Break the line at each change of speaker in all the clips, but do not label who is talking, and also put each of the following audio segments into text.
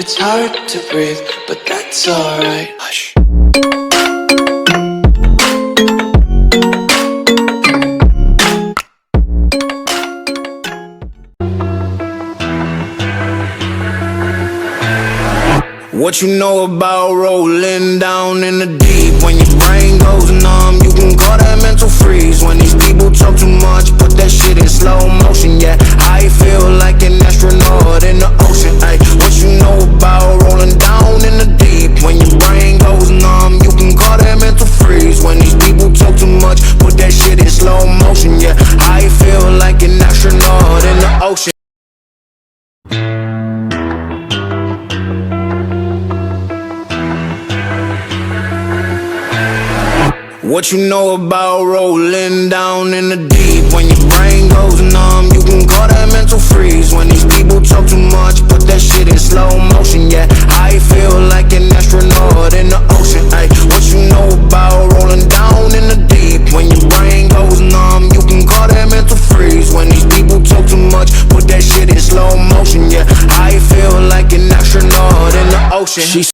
It's hard to breathe, but that's alright. Hush.
What you know about rolling down in the deep? When your brain goes numb, you can call that mental freeze. When these people talk too much, put that shit in slow motion. Yeah, I feel like an astronaut in the ocean. Ay, what you know about rolling down in the deep? When your brain goes numb, you can call that mental freeze. When these people talk too much, put that shit in slow motion. Yeah, I feel like an astronaut in the ocean. What you know about rolling down in the deep? When your brain goes numb, you can call that mental freeze. When these people talk too much, put that shit in slow motion. Yeah, I feel like an astronaut in the ocean. Ay, what you know about rolling down in the deep? When your brain goes numb, you can call that mental freeze. When these people talk too much, put that shit in slow motion. Yeah, I feel like an astronaut in the ocean.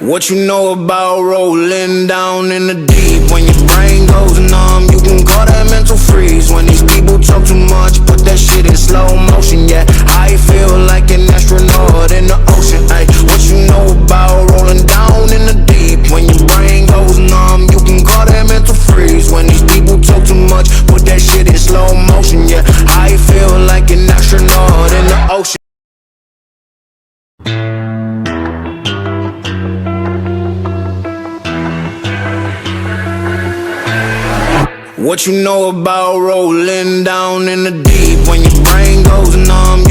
What you know about rolling down in the deep? When your brain goes numb, you can call that mental freeze. When these people talk too much, put that shit in slow motion. Yeah, I feel like an astronaut in the ocean. Ay, what you know about rolling down in the deep? When your brain goes numb, you can call that mental freeze. When these people talk too much, put that shit in slow motion. Yeah, I feel like an astronaut in the ocean. What you know about rolling down in the deep? When your brain goes numb,